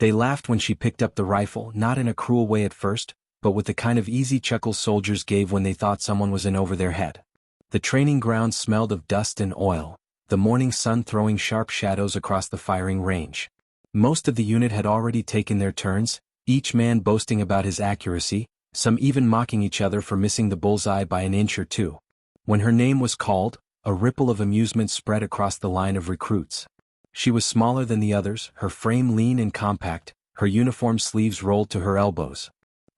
They laughed when she picked up the rifle, not in a cruel way at first, but with the kind of easy chuckle soldiers gave when they thought someone was in over their head. The training ground smelled of dust and oil, the morning sun throwing sharp shadows across the firing range. Most of the unit had already taken their turns, each man boasting about his accuracy, some even mocking each other for missing the bullseye by an inch or two. When her name was called, a ripple of amusement spread across the line of recruits. She was smaller than the others, her frame lean and compact, her uniform sleeves rolled to her elbows.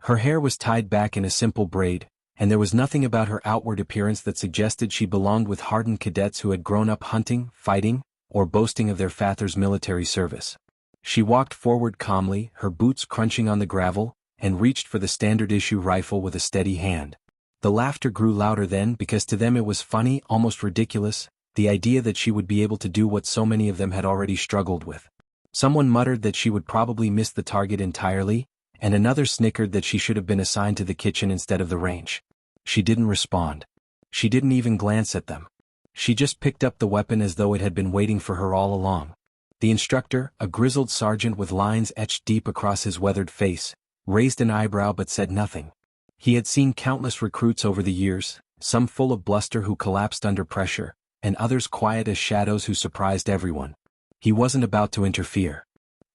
Her hair was tied back in a simple braid, and there was nothing about her outward appearance that suggested she belonged with hardened cadets who had grown up hunting, fighting, or boasting of their father's military service. She walked forward calmly, her boots crunching on the gravel, and reached for the standard-issue rifle with a steady hand. The laughter grew louder then because to them it was funny, almost ridiculous, the idea that she would be able to do what so many of them had already struggled with. Someone muttered that she would probably miss the target entirely, and another snickered that she should have been assigned to the kitchen instead of the range. She didn't respond. She didn't even glance at them. She just picked up the weapon as though it had been waiting for her all along. The instructor, a grizzled sergeant with lines etched deep across his weathered face, raised an eyebrow but said nothing. He had seen countless recruits over the years, some full of bluster who collapsed under pressure, and others quiet as shadows who surprised everyone. He wasn't about to interfere.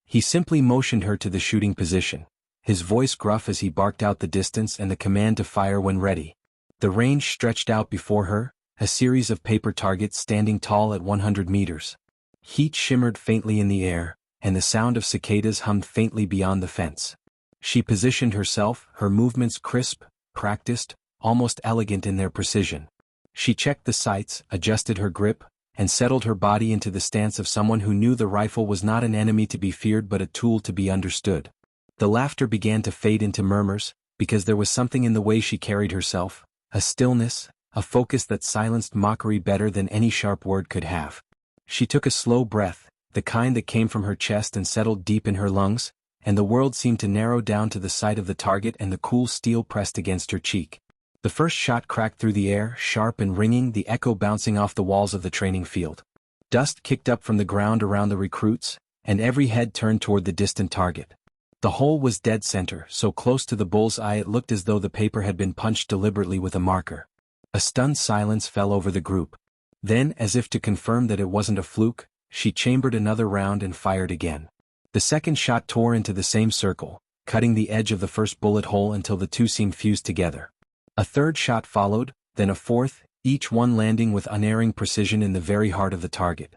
He simply motioned her to the shooting position, his voice gruff as he barked out the distance and the command to fire when ready. The range stretched out before her, a series of paper targets standing tall at 100 meters. Heat shimmered faintly in the air, and the sound of cicadas hummed faintly beyond the fence. She positioned herself, her movements crisp, practiced, almost elegant in their precision. She checked the sights, adjusted her grip, and settled her body into the stance of someone who knew the rifle was not an enemy to be feared but a tool to be understood. The laughter began to fade into murmurs, because there was something in the way she carried herself, a stillness, a focus that silenced mockery better than any sharp word could have. She took a slow breath, the kind that came from her chest and settled deep in her lungs, and the world seemed to narrow down to the sight of the target and the cool steel pressed against her cheek. The first shot cracked through the air, sharp and ringing, the echo bouncing off the walls of the training field. Dust kicked up from the ground around the recruits, and every head turned toward the distant target. The hole was dead center, so close to the bull's eye it looked as though the paper had been punched deliberately with a marker. A stunned silence fell over the group. Then, as if to confirm that it wasn't a fluke, she chambered another round and fired again. The second shot tore into the same circle, cutting the edge of the first bullet hole until the two seemed fused together. A third shot followed, then a fourth, each one landing with unerring precision in the very heart of the target.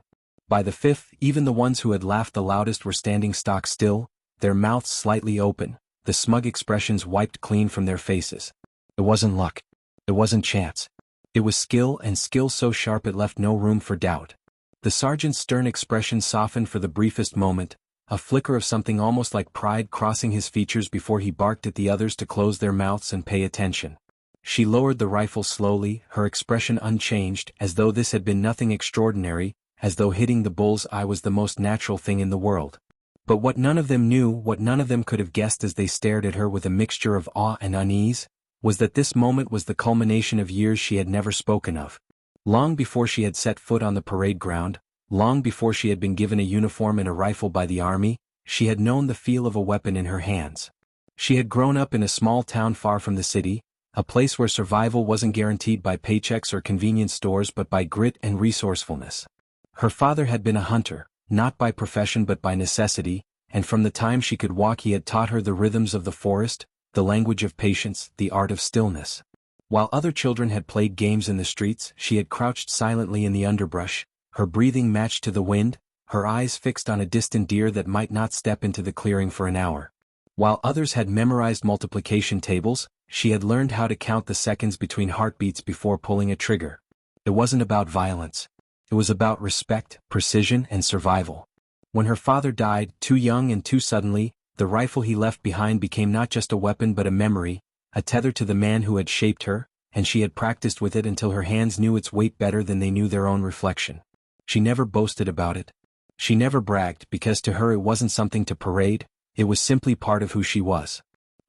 By the fifth, even the ones who had laughed the loudest were standing stock still, their mouths slightly open, the smug expressions wiped clean from their faces. It wasn't luck. It wasn't chance. It was skill, and skill so sharp it left no room for doubt. The sergeant's stern expression softened for the briefest moment, a flicker of something almost like pride crossing his features before he barked at the others to close their mouths and pay attention. She lowered the rifle slowly, her expression unchanged, as though this had been nothing extraordinary, as though hitting the bull's eye was the most natural thing in the world. But what none of them knew, what none of them could have guessed as they stared at her with a mixture of awe and unease, was that this moment was the culmination of years she had never spoken of. Long before she had set foot on the parade ground, long before she had been given a uniform and a rifle by the army, she had known the feel of a weapon in her hands. She had grown up in a small town far from the city, a place where survival wasn't guaranteed by paychecks or convenience stores but by grit and resourcefulness. Her father had been a hunter, not by profession but by necessity, and from the time she could walk he had taught her the rhythms of the forest, the language of patience, the art of stillness. While other children had played games in the streets, she had crouched silently in the underbrush, her breathing matched to the wind, her eyes fixed on a distant deer that might not step into the clearing for an hour. While others had memorized multiplication tables, she had learned how to count the seconds between heartbeats before pulling a trigger. It wasn't about violence. It was about respect, precision, and survival. When her father died, too young and too suddenly, the rifle he left behind became not just a weapon but a memory, a tether to the man who had shaped her, and she had practiced with it until her hands knew its weight better than they knew their own reflection. She never boasted about it. She never bragged because to her it wasn't something to parade, it was simply part of who she was.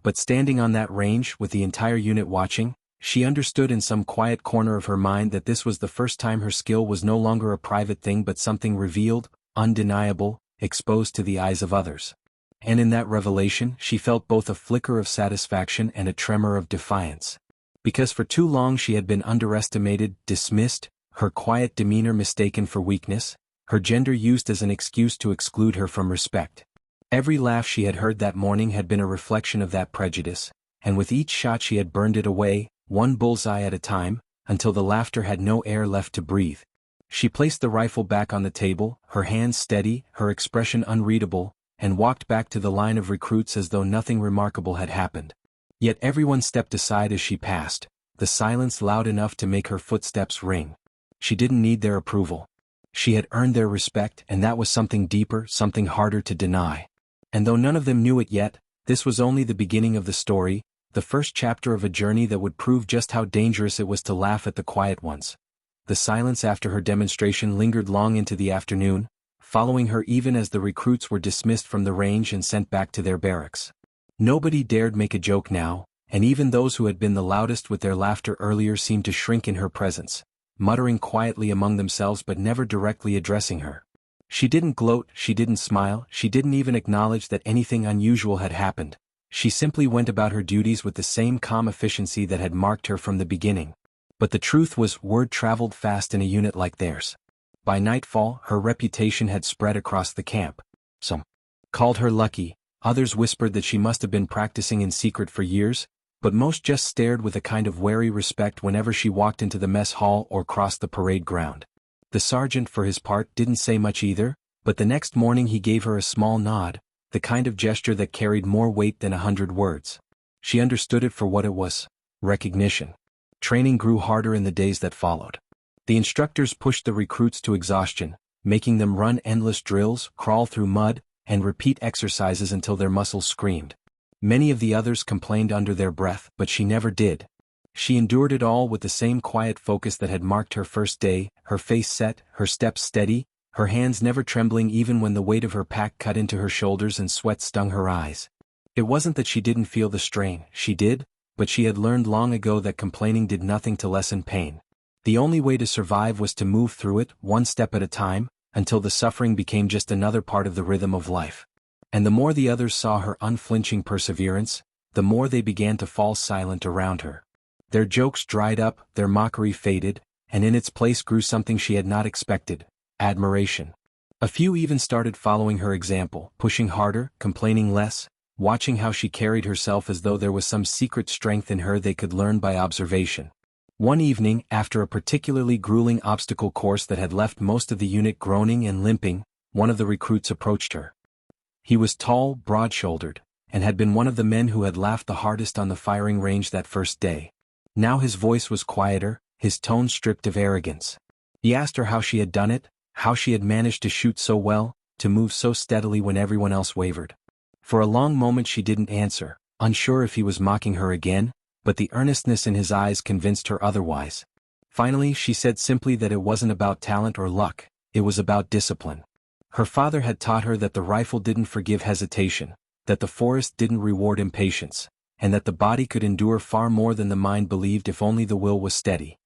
But standing on that range with the entire unit watching, she understood in some quiet corner of her mind that this was the first time her skill was no longer a private thing but something revealed, undeniable, exposed to the eyes of others. And in that revelation she felt both a flicker of satisfaction and a tremor of defiance. Because for too long she had been underestimated, dismissed, her quiet demeanor mistaken for weakness, her gender used as an excuse to exclude her from respect. Every laugh she had heard that morning had been a reflection of that prejudice, and with each shot she had burned it away, one bullseye at a time, until the laughter had no air left to breathe. She placed the rifle back on the table, her hands steady, her expression unreadable, and walked back to the line of recruits as though nothing remarkable had happened. Yet everyone stepped aside as she passed, the silence loud enough to make her footsteps ring. She didn't need their approval. She had earned their respect, and that was something deeper, something harder to deny. And though none of them knew it yet, this was only the beginning of the story, the first chapter of a journey that would prove just how dangerous it was to laugh at the quiet ones. The silence after her demonstration lingered long into the afternoon, following her even as the recruits were dismissed from the range and sent back to their barracks. Nobody dared make a joke now, and even those who had been the loudest with their laughter earlier seemed to shrink in her presence, muttering quietly among themselves but never directly addressing her. She didn't gloat, she didn't smile, she didn't even acknowledge that anything unusual had happened. She simply went about her duties with the same calm efficiency that had marked her from the beginning. But the truth was, word traveled fast in a unit like theirs. By nightfall, her reputation had spread across the camp. Some called her lucky, others whispered that she must have been practicing in secret for years, but most just stared with a kind of wary respect whenever she walked into the mess hall or crossed the parade ground. The sergeant, for his part, didn't say much either, but the next morning he gave her a small nod, the kind of gesture that carried more weight than 100 words. She understood it for what it was: recognition. Training grew harder in the days that followed. The instructors pushed the recruits to exhaustion, making them run endless drills, crawl through mud, and repeat exercises until their muscles screamed. Many of the others complained under their breath, but she never did. She endured it all with the same quiet focus that had marked her first day, her face set, her steps steady, her hands never trembling even when the weight of her pack cut into her shoulders and sweat stung her eyes. It wasn't that she didn't feel the strain, she did, but she had learned long ago that complaining did nothing to lessen pain. The only way to survive was to move through it, one step at a time, until the suffering became just another part of the rhythm of life. And the more the others saw her unflinching perseverance, the more they began to fall silent around her. Their jokes dried up, their mockery faded, and in its place grew something she had not expected: admiration. A few even started following her example, pushing harder, complaining less, watching how she carried herself as though there was some secret strength in her they could learn by observation. One evening, after a particularly grueling obstacle course that had left most of the unit groaning and limping, one of the recruits approached her. He was tall, broad-shouldered, and had been one of the men who had laughed the hardest on the firing range that first day. Now his voice was quieter, his tone stripped of arrogance. He asked her how she had done it, how she had managed to shoot so well, to move so steadily when everyone else wavered. For a long moment she didn't answer, unsure if he was mocking her again, but the earnestness in his eyes convinced her otherwise. Finally she said simply that it wasn't about talent or luck, it was about discipline. Her father had taught her that the rifle didn't forgive hesitation, that the forest didn't reward impatience, and that the body could endure far more than the mind believed if only the will was steady.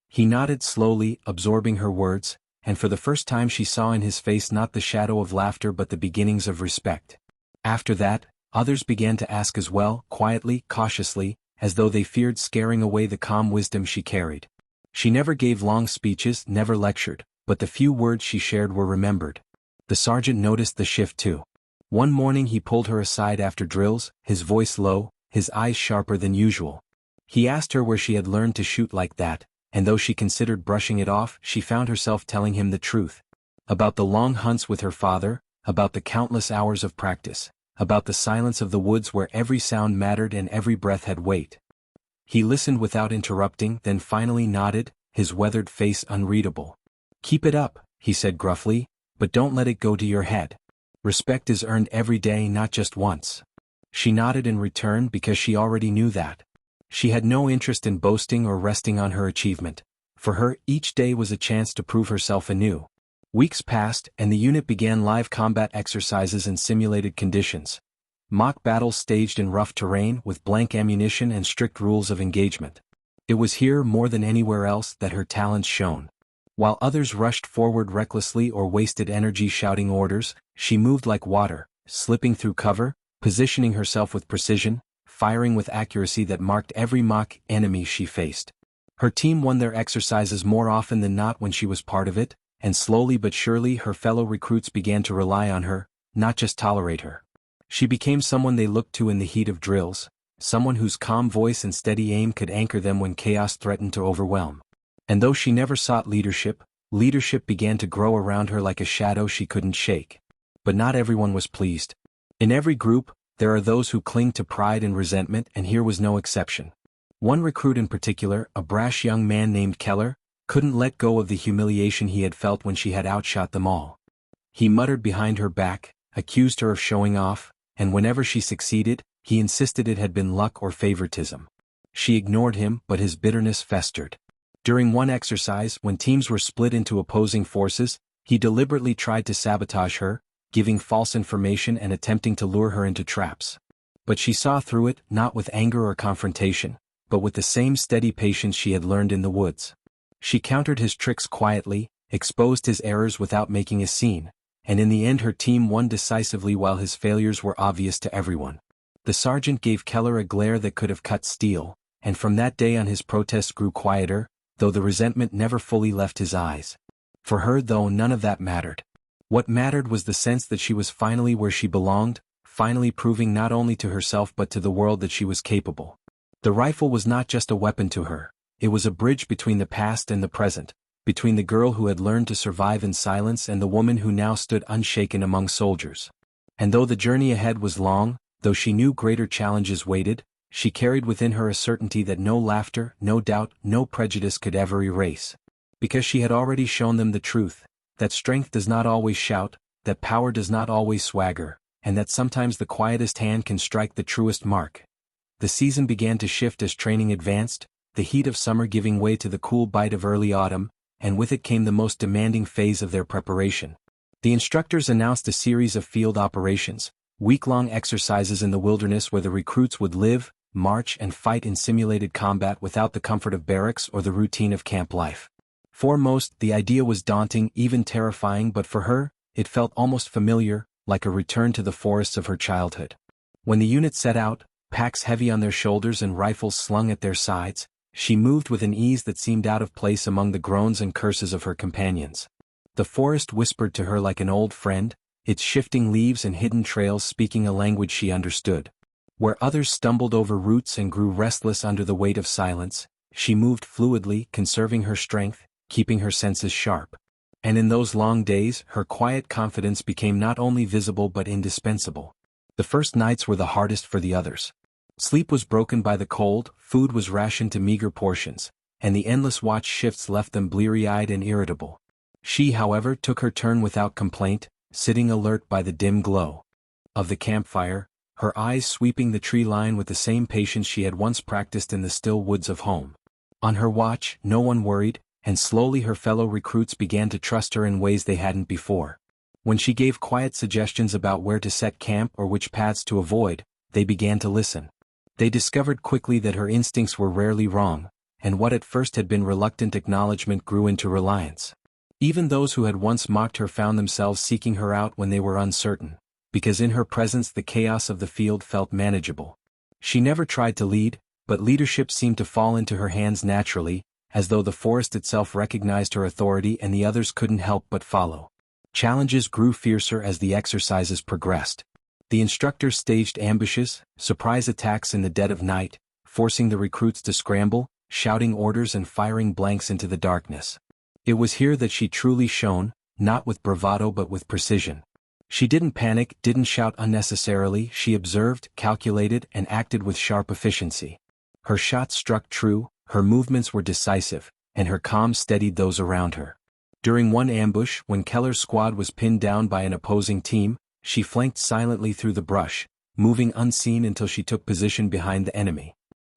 He nodded slowly, absorbing her words, and for the first time she saw in his face not the shadow of laughter but the beginnings of respect. After that, others began to ask as well, quietly, cautiously, as though they feared scaring away the calm wisdom she carried. She never gave long speeches, never lectured, but the few words she shared were remembered. The sergeant noticed the shift too. One morning he pulled her aside after drills, his voice low, his eyes sharper than usual. He asked her where she had learned to shoot like that, and though she considered brushing it off, she found herself telling him the truth. About the long hunts with her father, about the countless hours of practice, about the silence of the woods where every sound mattered and every breath had weight. He listened without interrupting, then finally nodded, his weathered face unreadable. "Keep it up," he said gruffly, "but don't let it go to your head. Respect is earned every day, not just once." She nodded in return because she already knew that. She had no interest in boasting or resting on her achievement. For her, each day was a chance to prove herself anew. Weeks passed, and the unit began live combat exercises in simulated conditions. Mock battles staged in rough terrain with blank ammunition and strict rules of engagement. It was here, more than anywhere else, that her talents shone. While others rushed forward recklessly or wasted energy shouting orders, she moved like water, slipping through cover, positioning herself with precision, firing with accuracy that marked every mock enemy she faced. Her team won their exercises more often than not when she was part of it, and slowly but surely her fellow recruits began to rely on her, not just tolerate her. She became someone they looked to in the heat of drills, someone whose calm voice and steady aim could anchor them when chaos threatened to overwhelm. And though she never sought leadership began to grow around her like a shadow she couldn't shake. But not everyone was pleased. In every group, there are those who cling to pride and resentment, and here was no exception. One recruit in particular, a brash young man named Keller, couldn't let go of the humiliation he had felt when she had outshot them all. He muttered behind her back, accused her of showing off, and whenever she succeeded, he insisted it had been luck or favoritism. She ignored him, but his bitterness festered. During one exercise, when teams were split into opposing forces, he deliberately tried to sabotage her, giving false information and attempting to lure her into traps. But she saw through it, not with anger or confrontation, but with the same steady patience she had learned in the woods. She countered his tricks quietly, exposed his errors without making a scene, and in the end her team won decisively while his failures were obvious to everyone. The sergeant gave Keller a glare that could have cut steel, and from that day on his protests grew quieter, though the resentment never fully left his eyes. For her, though, none of that mattered. What mattered was the sense that she was finally where she belonged, finally proving not only to herself but to the world that she was capable. The rifle was not just a weapon to her, it was a bridge between the past and the present, between the girl who had learned to survive in silence and the woman who now stood unshaken among soldiers. And though the journey ahead was long, though she knew greater challenges waited, she carried within her a certainty that no laughter, no doubt, no prejudice could ever erase. Because she had already shown them the truth, that strength does not always shout, that power does not always swagger, and that sometimes the quietest hand can strike the truest mark. The season began to shift as training advanced, the heat of summer giving way to the cool bite of early autumn, and with it came the most demanding phase of their preparation. The instructors announced a series of field operations, week-long exercises in the wilderness where the recruits would live, march and fight in simulated combat without the comfort of barracks or the routine of camp life. For most, the idea was daunting, even terrifying, but for her, it felt almost familiar, like a return to the forests of her childhood. When the unit set out, packs heavy on their shoulders and rifles slung at their sides, she moved with an ease that seemed out of place among the groans and curses of her companions. The forest whispered to her like an old friend, its shifting leaves and hidden trails speaking a language she understood. Where others stumbled over roots and grew restless under the weight of silence, she moved fluidly, conserving her strength, keeping her senses sharp. And in those long days, her quiet confidence became not only visible but indispensable. The first nights were the hardest for the others. Sleep was broken by the cold, food was rationed to meager portions, and the endless watch shifts left them bleary-eyed and irritable. She, however, took her turn without complaint, sitting alert by the dim glow of the campfire, her eyes sweeping the tree line with the same patience she had once practiced in the still woods of home. On her watch, no one worried, and slowly her fellow recruits began to trust her in ways they hadn't before. When she gave quiet suggestions about where to set camp or which paths to avoid, they began to listen. They discovered quickly that her instincts were rarely wrong, and what at first had been reluctant acknowledgement grew into reliance. Even those who had once mocked her found themselves seeking her out when they were uncertain, because in her presence the chaos of the field felt manageable. She never tried to lead, but leadership seemed to fall into her hands naturally, as though the forest itself recognized her authority and the others couldn't help but follow. Challenges grew fiercer as the exercises progressed. The instructors staged ambushes, surprise attacks in the dead of night, forcing the recruits to scramble, shouting orders and firing blanks into the darkness. It was here that she truly shone, not with bravado but with precision. She didn't panic, didn't shout unnecessarily, she observed, calculated, and acted with sharp efficiency. Her shots struck true, her movements were decisive, and her calm steadied those around her. During one ambush, when Keller's squad was pinned down by an opposing team, she flanked silently through the brush, moving unseen until she took position behind the enemy.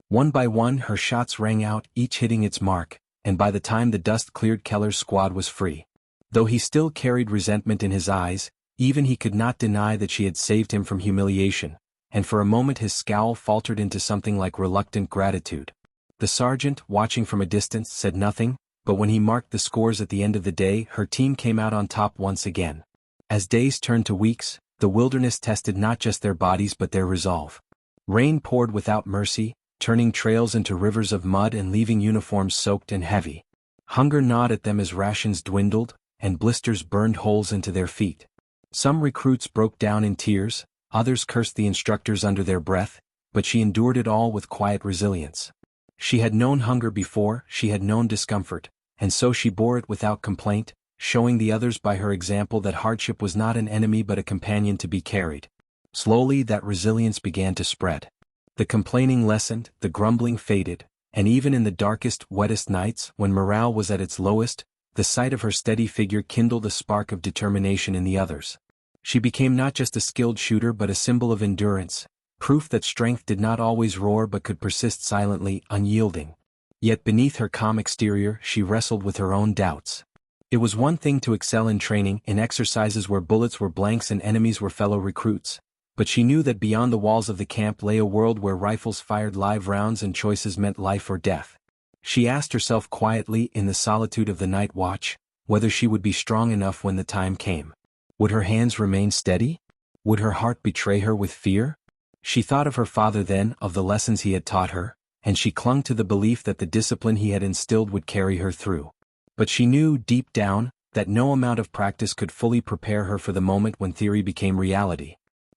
One by one her shots rang out, each hitting its mark, and by the time the dust cleared Keller's squad was free. Though he still carried resentment in his eyes, even he could not deny that she had saved him from humiliation, and for a moment his scowl faltered into something like reluctant gratitude. The sergeant, watching from a distance, said nothing, but when he marked the scores at the end of the day, her team came out on top once again. As days turned to weeks, The wilderness tested not just their bodies but their resolve. Rain poured without mercy, turning trails into rivers of mud and leaving uniforms soaked and heavy. Hunger gnawed at them as rations dwindled, and blisters burned holes into their feet. Some recruits broke down in tears, others cursed the instructors under their breath, but she endured it all with quiet resilience. She had known hunger before, she had known discomfort, and so she bore it without complaint, showing the others by her example that hardship was not an enemy but a companion to be carried. Slowly that resilience began to spread. The complaining lessened, the grumbling faded, and even in the darkest, wettest nights, when morale was at its lowest, the sight of her steady figure kindled a spark of determination in the others. She became not just a skilled shooter but a symbol of endurance, proof that strength did not always roar but could persist silently, unyielding. Yet beneath her calm exterior she wrestled with her own doubts. It was one thing to excel in training, in exercises where bullets were blanks and enemies were fellow recruits, but she knew that beyond the walls of the camp lay a world where rifles fired live rounds and choices meant life or death. She asked herself quietly in the solitude of the night watch, whether she would be strong enough when the time came. Would her hands remain steady? Would her heart betray her with fear? She thought of her father then, of the lessons he had taught her, and she clung to the belief that the discipline he had instilled would carry her through. But she knew, deep down, that no amount of practice could fully prepare her for the moment when theory became reality.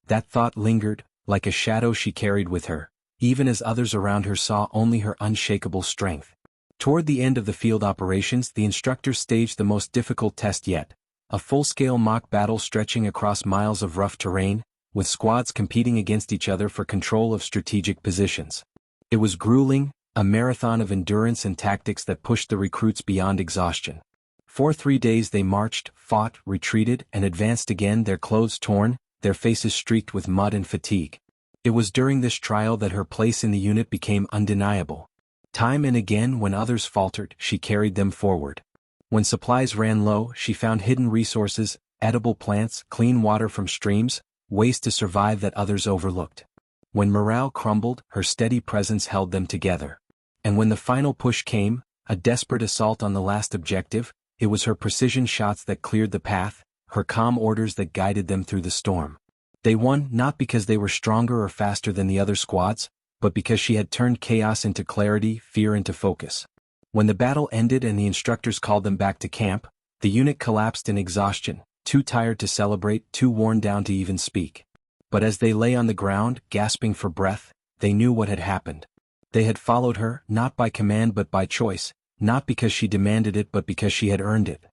That thought lingered, like a shadow she carried with her, even as others around her saw only her unshakable strength. Toward the end of the field operations, the instructors staged the most difficult test yet, a full-scale mock battle stretching across miles of rough terrain, with squads competing against each other for control of strategic positions. It was grueling, a marathon of endurance and tactics that pushed the recruits beyond exhaustion. For 3 days they marched, fought, retreated, and advanced again, their clothes torn, their faces streaked with mud and fatigue. It was during this trial that her place in the unit became undeniable. Time and again, when others faltered, she carried them forward. When supplies ran low, she found hidden resources, edible plants, clean water from streams, ways to survive that others overlooked. When morale crumbled, her steady presence held them together. And when the final push came, a desperate assault on the last objective, it was her precision shots that cleared the path, her calm orders that guided them through the storm. They won not because they were stronger or faster than the other squads, but because she had turned chaos into clarity, fear into focus. When the battle ended and the instructors called them back to camp, the unit collapsed in exhaustion, too tired to celebrate, too worn down to even speak. But as they lay on the ground, gasping for breath, they knew what had happened. They had followed her, not by command but by choice, not because she demanded it but because she had earned it.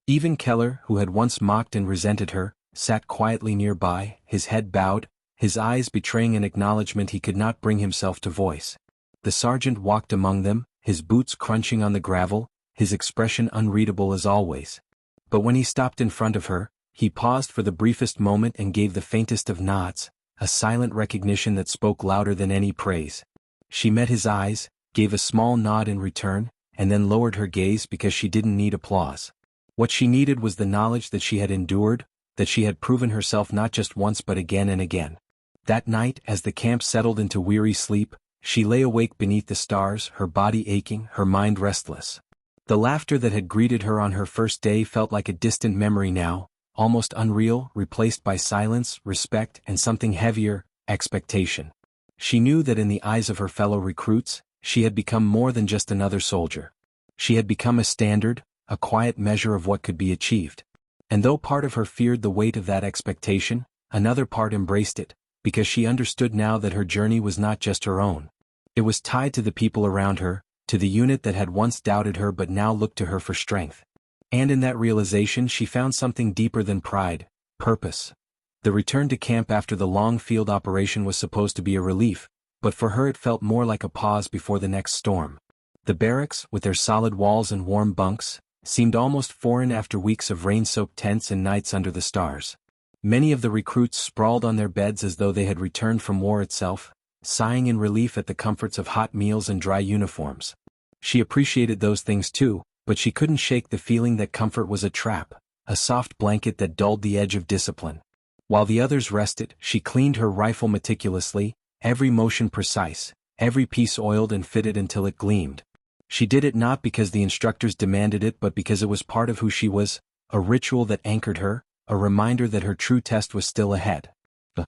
Even Keller, who had once mocked and resented her, sat quietly nearby, his head bowed, his eyes betraying an acknowledgement he could not bring himself to voice. The sergeant walked among them, his boots crunching on the gravel, his expression unreadable as always. But when he stopped in front of her, he paused for the briefest moment and gave the faintest of nods, a silent recognition that spoke louder than any praise. She met his eyes, gave a small nod in return, and then lowered her gaze because she didn't need applause. What she needed was the knowledge that she had endured, that she had proven herself not just once but again and again. That night, as the camp settled into weary sleep, she lay awake beneath the stars, her body aching, her mind restless. The laughter that had greeted her on her first day felt like a distant memory now, almost unreal, replaced by silence, respect, and something heavier, expectation. She knew that in the eyes of her fellow recruits, she had become more than just another soldier. She had become a standard, a quiet measure of what could be achieved. And though part of her feared the weight of that expectation, another part embraced it, because she understood now that her journey was not just her own. It was tied to the people around her, to the unit that had once doubted her but now looked to her for strength. And in that realization she found something deeper than pride, purpose. The return to camp after the long field operation was supposed to be a relief, but for her it felt more like a pause before the next storm. The barracks, with their solid walls and warm bunks, seemed almost foreign after weeks of rain-soaked tents and nights under the stars. Many of the recruits sprawled on their beds as though they had returned from war itself, sighing in relief at the comforts of hot meals and dry uniforms. She appreciated those things too, but she couldn't shake the feeling that comfort was a trap, a soft blanket that dulled the edge of discipline. While the others rested, she cleaned her rifle meticulously, every motion precise, every piece oiled and fitted until it gleamed. She did it not because the instructors demanded it but because it was part of who she was, a ritual that anchored her, a reminder that her true test was still ahead. The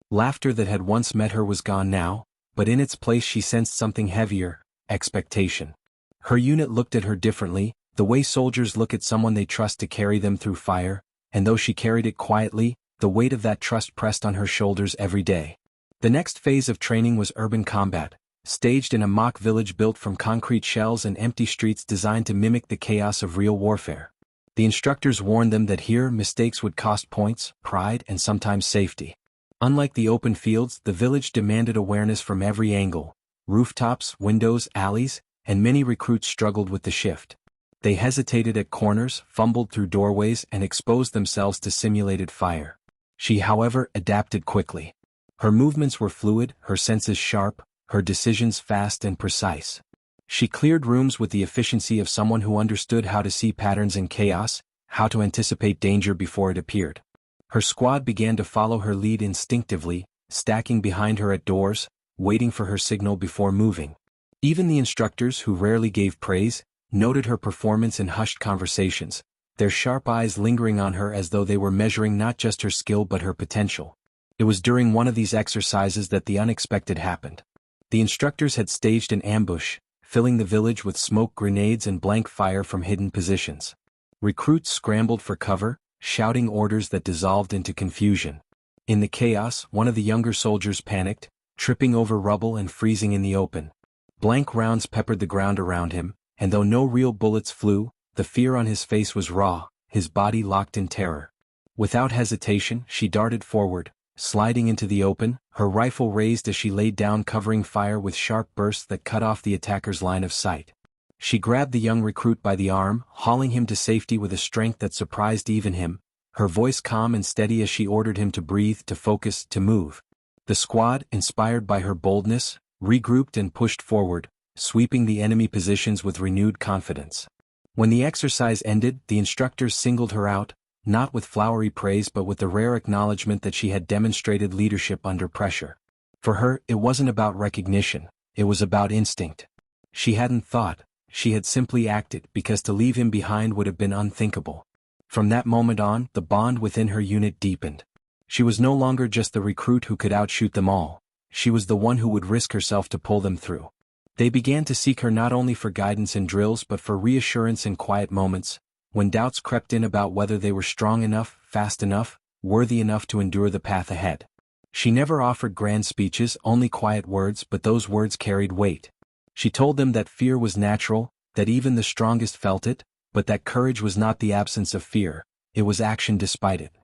laughter that had once met her was gone now, but in its place she sensed something heavier: expectation. Her unit looked at her differently, the way soldiers look at someone they trust to carry them through fire, and though she carried it quietly, the weight of that trust pressed on her shoulders every day. The next phase of training was urban combat, staged in a mock village built from concrete shells and empty streets designed to mimic the chaos of real warfare. The instructors warned them that here mistakes would cost points, pride, and sometimes safety. Unlike the open fields, the village demanded awareness from every angle: rooftops, windows, alleys, and many recruits struggled with the shift. They hesitated at corners, fumbled through doorways, and exposed themselves to simulated fire. She, however, adapted quickly. Her movements were fluid, her senses sharp, her decisions fast and precise. She cleared rooms with the efficiency of someone who understood how to see patterns in chaos, how to anticipate danger before it appeared. Her squad began to follow her lead instinctively, stacking behind her at doors, waiting for her signal before moving. Even the instructors, who rarely gave praise, noted her performance in hushed conversations, their sharp eyes lingering on her as though they were measuring not just her skill but her potential. It was during one of these exercises that the unexpected happened. The instructors had staged an ambush, filling the village with smoke grenades and blank fire from hidden positions. Recruits scrambled for cover, shouting orders that dissolved into confusion. In the chaos, one of the younger soldiers panicked, tripping over rubble and freezing in the open. Blank rounds peppered the ground around him, and though no real bullets flew, the fear on his face was raw, his body locked in terror. Without hesitation, she darted forward, sliding into the open, her rifle raised as she laid down, covering fire with sharp bursts that cut off the attacker's line of sight. She grabbed the young recruit by the arm, hauling him to safety with a strength that surprised even him, her voice calm and steady as she ordered him to breathe, to focus, to move. The squad, inspired by her boldness, regrouped and pushed forward, sweeping the enemy positions with renewed confidence. When the exercise ended, the instructors singled her out, not with flowery praise but with the rare acknowledgement that she had demonstrated leadership under pressure. For her, it wasn't about recognition, it was about instinct. She hadn't thought, she had simply acted, because to leave him behind would have been unthinkable. From that moment on, the bond within her unit deepened. She was no longer just the recruit who could outshoot them all, she was the one who would risk herself to pull them through. They began to seek her not only for guidance in drills but for reassurance in quiet moments, when doubts crept in about whether they were strong enough, fast enough, worthy enough to endure the path ahead. She never offered grand speeches, only quiet words, but those words carried weight. She told them that fear was natural, that even the strongest felt it, but that courage was not the absence of fear, it was action despite it.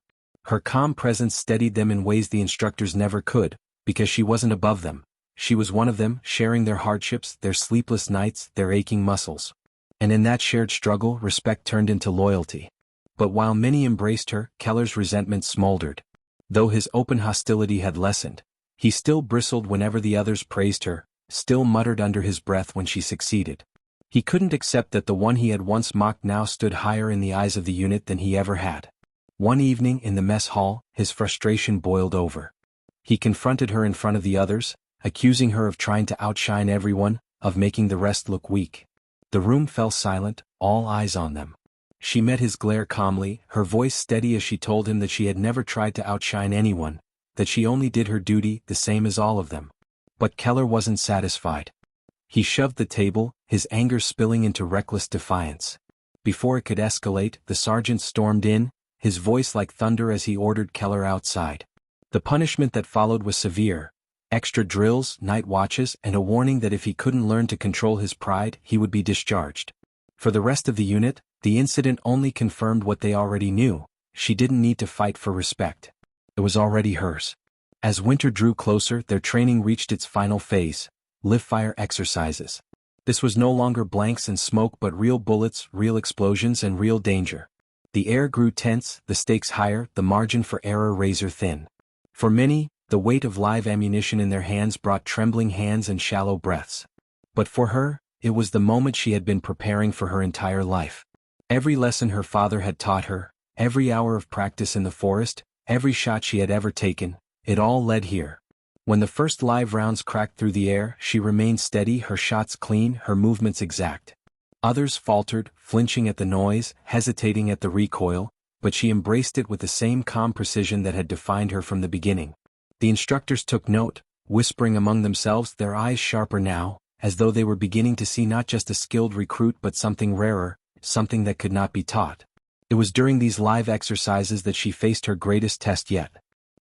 Her calm presence steadied them in ways the instructors never could, because she wasn't above them. She was one of them, sharing their hardships, their sleepless nights, their aching muscles. And in that shared struggle, respect turned into loyalty. But while many embraced her, Keller's resentment smoldered. Though his open hostility had lessened, he still bristled whenever the others praised her, still muttered under his breath when she succeeded. He couldn't accept that the one he had once mocked now stood higher in the eyes of the unit than he ever had. One evening in the mess hall, his frustration boiled over. He confronted her in front of the others, accusing her of trying to outshine everyone, of making the rest look weak. The room fell silent, all eyes on them. She met his glare calmly, her voice steady as she told him that she had never tried to outshine anyone, that she only did her duty, the same as all of them. But Keller wasn't satisfied. He shoved the table, his anger spilling into reckless defiance. Before it could escalate, the sergeant stormed in, his voice like thunder as he ordered Keller outside. The punishment that followed was severe: extra drills, night watches, and a warning that if he couldn't learn to control his pride, he would be discharged. For the rest of the unit, the incident only confirmed what they already knew: she didn't need to fight for respect. It was already hers. As winter drew closer, their training reached its final phase: live-fire exercises. This was no longer blanks and smoke but real bullets, real explosions, and real danger. The air grew tense, the stakes higher, the margin for error razor thin. For many, the weight of live ammunition in their hands brought trembling hands and shallow breaths. But for her, it was the moment she had been preparing for her entire life. Every lesson her father had taught her, every hour of practice in the forest, every shot she had ever taken, it all led here. When the first live rounds cracked through the air, she remained steady, her shots clean, her movements exact. Others faltered, flinching at the noise, hesitating at the recoil, but she embraced it with the same calm precision that had defined her from the beginning. The instructors took note, whispering among themselves, their eyes sharper now, as though they were beginning to see not just a skilled recruit but something rarer, something that could not be taught. It was during these live exercises that she faced her greatest test yet.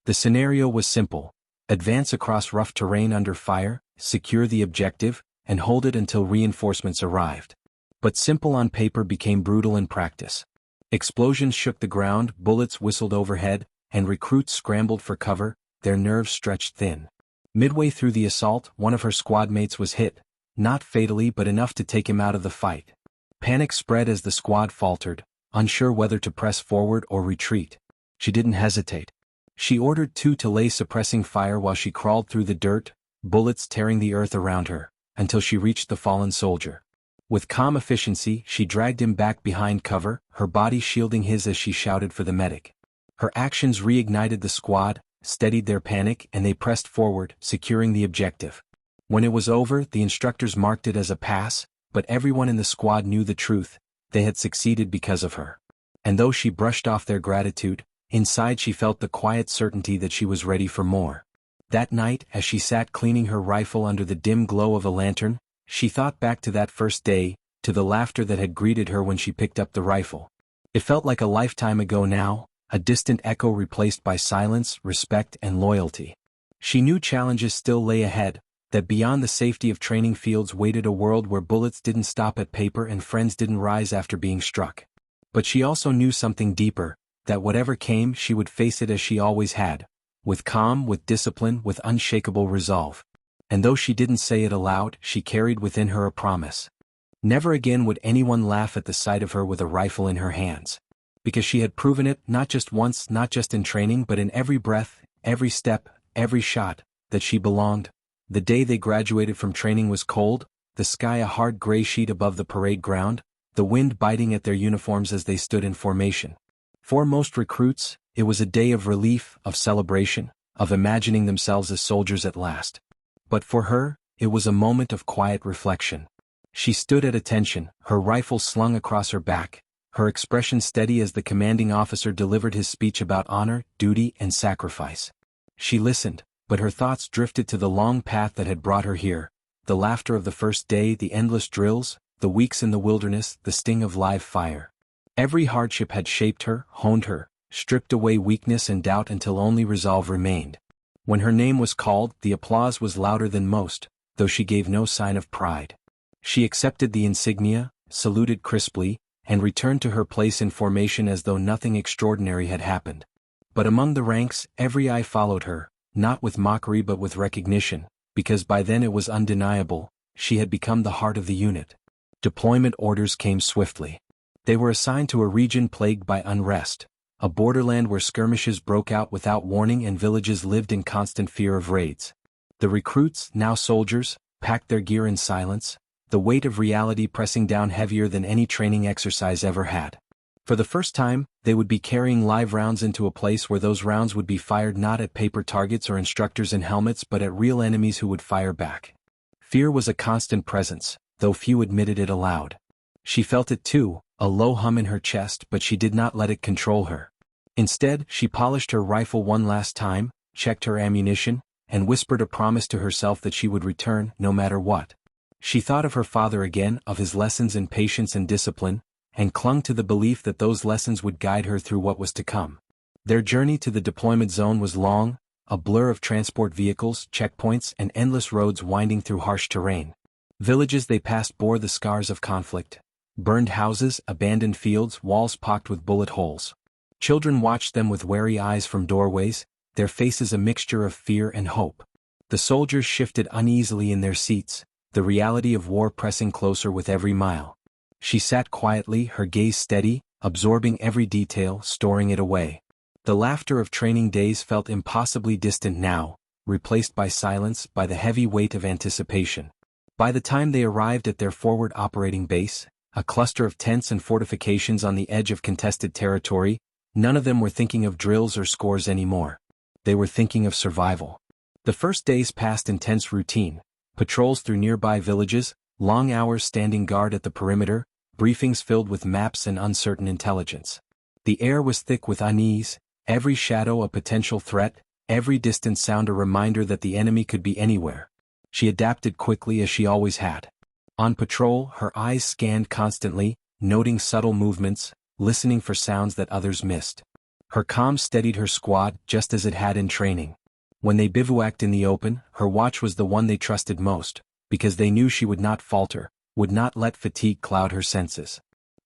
The scenario was simple: advance across rough terrain under fire, secure the objective, and hold it until reinforcements arrived. But simple on paper became brutal in practice. Explosions shook the ground, bullets whistled overhead, and recruits scrambled for cover, their nerves stretched thin. Midway through the assault, one of her squad mates was hit, not fatally but enough to take him out of the fight. Panic spread as the squad faltered, unsure whether to press forward or retreat. She didn't hesitate. She ordered two to lay suppressing fire while she crawled through the dirt, bullets tearing the earth around her, until she reached the fallen soldier. With calm efficiency, she dragged him back behind cover, her body shielding his as she shouted for the medic. Her actions reignited the squad, steadied their panic, and they pressed forward, securing the objective. When it was over, the instructors marked it as a pass, but everyone in the squad knew the truth: they had succeeded because of her. And though she brushed off their gratitude, inside she felt the quiet certainty that she was ready for more. That night, as she sat cleaning her rifle under the dim glow of a lantern, she thought back to that first day, to the laughter that had greeted her when she picked up the rifle. It felt like a lifetime ago now, a distant echo replaced by silence, respect, and loyalty. She knew challenges still lay ahead, that beyond the safety of training fields waited a world where bullets didn't stop at paper and friends didn't rise after being struck. But she also knew something deeper, that whatever came, she would face it as she always had, with calm, with discipline, with unshakable resolve. And though she didn't say it aloud, she carried within her a promise. Never again would anyone laugh at the sight of her with a rifle in her hands. Because she had proven it, not just once, not just in training, but in every breath, every step, every shot, that she belonged. The day they graduated from training was cold, the sky a hard gray sheet above the parade ground, the wind biting at their uniforms as they stood in formation. For most recruits, it was a day of relief, of celebration, of imagining themselves as soldiers at last. But for her, it was a moment of quiet reflection. She stood at attention, her rifle slung across her back, her expression steady as the commanding officer delivered his speech about honor, duty, and sacrifice. She listened, but her thoughts drifted to the long path that had brought her here, the laughter of the first day, the endless drills, the weeks in the wilderness, the sting of live fire. Every hardship had shaped her, honed her, stripped away weakness and doubt until only resolve remained. When her name was called, the applause was louder than most, though she gave no sign of pride. She accepted the insignia, saluted crisply, and returned to her place in formation as though nothing extraordinary had happened. But among the ranks, every eye followed her, not with mockery but with recognition, because by then it was undeniable, she had become the heart of the unit. Deployment orders came swiftly. They were assigned to a region plagued by unrest, a borderland where skirmishes broke out without warning and villages lived in constant fear of raids. The recruits, now soldiers, packed their gear in silence, the weight of reality pressing down heavier than any training exercise ever had. For the first time, they would be carrying live rounds into a place where those rounds would be fired not at paper targets or instructors in helmets but at real enemies who would fire back. Fear was a constant presence, though few admitted it aloud. She felt it too, a low hum in her chest, but she did not let it control her. Instead, she polished her rifle one last time, checked her ammunition, and whispered a promise to herself that she would return, no matter what. She thought of her father again, of his lessons in patience and discipline, and clung to the belief that those lessons would guide her through what was to come. Their journey to the deployment zone was long, a blur of transport vehicles, checkpoints, and endless roads winding through harsh terrain. Villages they passed bore the scars of conflict: burned houses, abandoned fields, walls pocked with bullet holes. Children watched them with wary eyes from doorways, their faces a mixture of fear and hope. The soldiers shifted uneasily in their seats, the reality of war pressing closer with every mile. She sat quietly, her gaze steady, absorbing every detail, storing it away. The laughter of training days felt impossibly distant now, replaced by silence, by the heavy weight of anticipation. By the time they arrived at their forward operating base, a cluster of tents and fortifications on the edge of contested territory, none of them were thinking of drills or scores anymore. They were thinking of survival. The first days passed in tense routine, patrols through nearby villages, long hours standing guard at the perimeter, briefings filled with maps and uncertain intelligence. The air was thick with unease, every shadow a potential threat, every distant sound a reminder that the enemy could be anywhere. She adapted quickly as she always had. On patrol, her eyes scanned constantly, noting subtle movements, listening for sounds that others missed. Her calm steadied her squad just as it had in training. When they bivouacked in the open, her watch was the one they trusted most, because they knew she would not falter, would not let fatigue cloud her senses.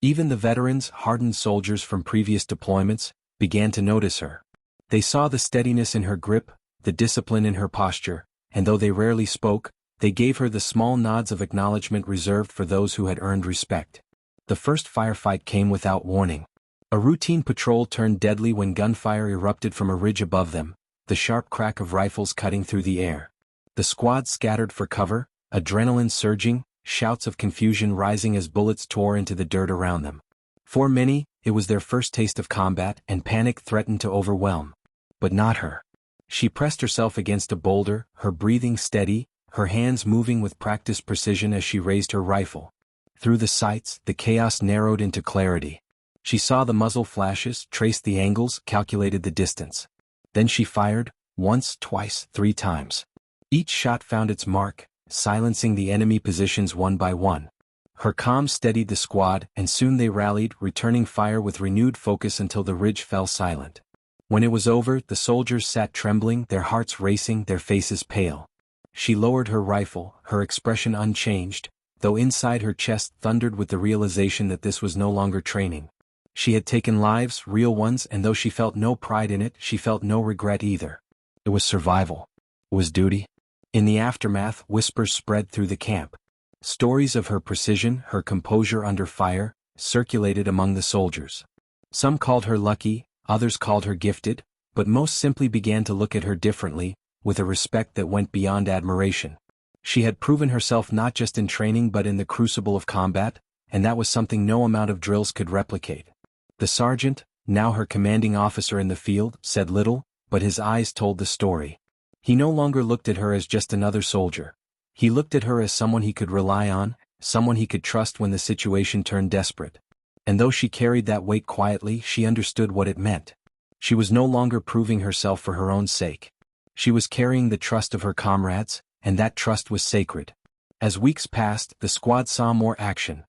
Even the veterans, hardened soldiers from previous deployments, began to notice her. They saw the steadiness in her grip, the discipline in her posture, and though they rarely spoke, they gave her the small nods of acknowledgement reserved for those who had earned respect. The first firefight came without warning. A routine patrol turned deadly when gunfire erupted from a ridge above them, the sharp crack of rifles cutting through the air. The squad scattered for cover, adrenaline surging, shouts of confusion rising as bullets tore into the dirt around them. For many, it was their first taste of combat, and panic threatened to overwhelm. But not her. She pressed herself against a boulder, her breathing steady, her hands moving with practiced precision as she raised her rifle. Through the sights, the chaos narrowed into clarity. She saw the muzzle flashes, traced the angles, calculated the distance. Then she fired, once, twice, 3 times. Each shot found its mark, silencing the enemy positions one by one. Her calm steadied the squad, and soon they rallied, returning fire with renewed focus until the ridge fell silent. When it was over, the soldiers sat trembling, their hearts racing, their faces pale. She lowered her rifle, her expression unchanged, though inside her chest thundered with the realization that this was no longer training. She had taken lives, real ones, and though she felt no pride in it, she felt no regret either. It was survival. It was duty. In the aftermath, whispers spread through the camp. Stories of her precision, her composure under fire, circulated among the soldiers. Some called her lucky, others called her gifted, but most simply began to look at her differently, with a respect that went beyond admiration. She had proven herself not just in training but in the crucible of combat, and that was something no amount of drills could replicate. The sergeant, now her commanding officer in the field, said little, but his eyes told the story. He no longer looked at her as just another soldier. He looked at her as someone he could rely on, someone he could trust when the situation turned desperate. And though she carried that weight quietly, she understood what it meant. She was no longer proving herself for her own sake. She was carrying the trust of her comrades, and that trust was sacred. As weeks passed, the squad saw more action.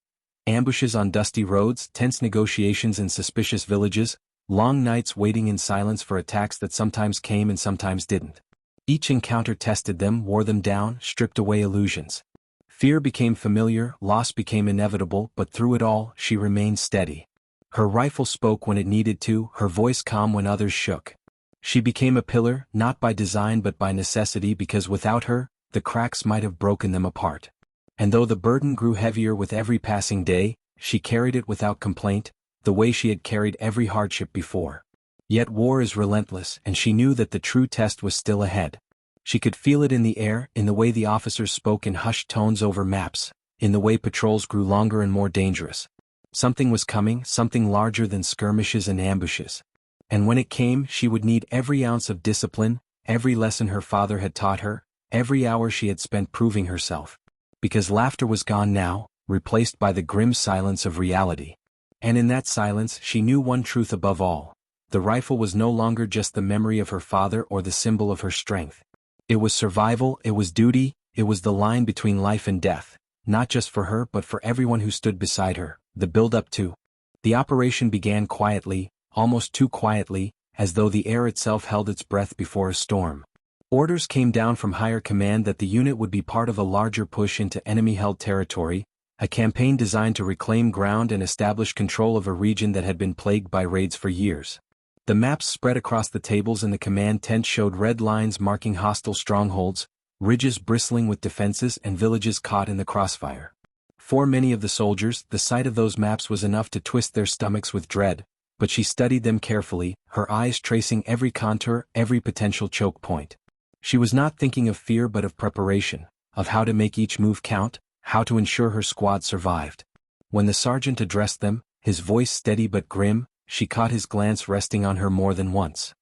Ambushes on dusty roads, tense negotiations in suspicious villages, long nights waiting in silence for attacks that sometimes came and sometimes didn't. Each encounter tested them, wore them down, stripped away illusions. Fear became familiar, loss became inevitable, but through it all, she remained steady. Her rifle spoke when it needed to, her voice calm when others shook. She became a pillar, not by design but by necessity, because without her, the cracks might have broken them apart. And though the burden grew heavier with every passing day, she carried it without complaint, the way she had carried every hardship before. Yet war is relentless, and she knew that the true test was still ahead. She could feel it in the air, in the way the officers spoke in hushed tones over maps, in the way patrols grew longer and more dangerous. Something was coming, something larger than skirmishes and ambushes. And when it came, she would need every ounce of discipline, every lesson her father had taught her, every hour she had spent proving herself. Because laughter was gone now, replaced by the grim silence of reality. And in that silence, she knew one truth above all. The rifle was no longer just the memory of her father or the symbol of her strength. It was survival, it was duty, it was the line between life and death, not just for her but for everyone who stood beside her. The build-up to the operation began quietly, almost too quietly, as though the air itself held its breath before a storm. Orders came down from higher command that the unit would be part of a larger push into enemy-held territory, a campaign designed to reclaim ground and establish control of a region that had been plagued by raids for years. The maps spread across the tables in the command tent showed red lines marking hostile strongholds, ridges bristling with defenses and villages caught in the crossfire. For many of the soldiers, the sight of those maps was enough to twist their stomachs with dread, but she studied them carefully, her eyes tracing every contour, every potential choke point. She was not thinking of fear but of preparation, of how to make each move count, how to ensure her squad survived. When the sergeant addressed them, his voice steady but grim, she caught his glance resting on her more than once.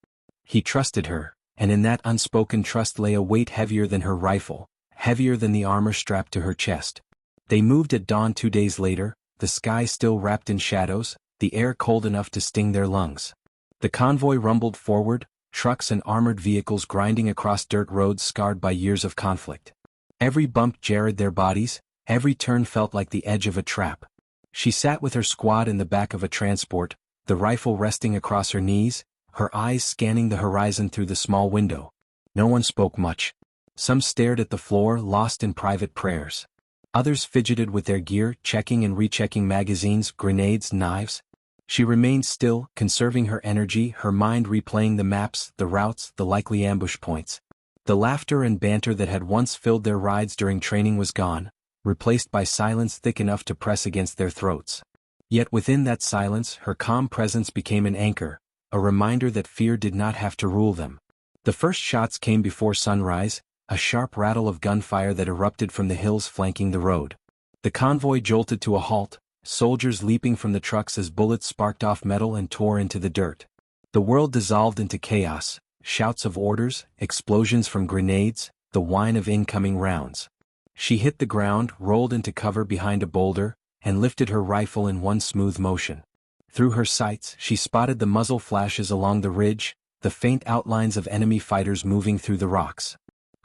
He trusted her, and in that unspoken trust lay a weight heavier than her rifle, heavier than the armor strapped to her chest. They moved at dawn 2 days later, the sky still wrapped in shadows, the air cold enough to sting their lungs. The convoy rumbled forward, trucks and armored vehicles grinding across dirt roads scarred by years of conflict. Every bump jarred their bodies, every turn felt like the edge of a trap. She sat with her squad in the back of a transport, the rifle resting across her knees, her eyes scanning the horizon through the small window. No one spoke much. Some stared at the floor, lost in private prayers. Others fidgeted with their gear, checking and rechecking magazines, grenades, knives. She remained still, conserving her energy, her mind replaying the maps, the routes, the likely ambush points. The laughter and banter that had once filled their rides during training was gone, replaced by silence thick enough to press against their throats. Yet within that silence, her calm presence became an anchor, a reminder that fear did not have to rule them. The first shots came before sunrise, a sharp rattle of gunfire that erupted from the hills flanking the road. The convoy jolted to a halt, soldiers leaping from the trucks as bullets sparked off metal and tore into the dirt. The world dissolved into chaos, shouts of orders, explosions from grenades, the whine of incoming rounds. She hit the ground, rolled into cover behind a boulder, and lifted her rifle in one smooth motion. Through her sights, she spotted the muzzle flashes along the ridge, the faint outlines of enemy fighters moving through the rocks.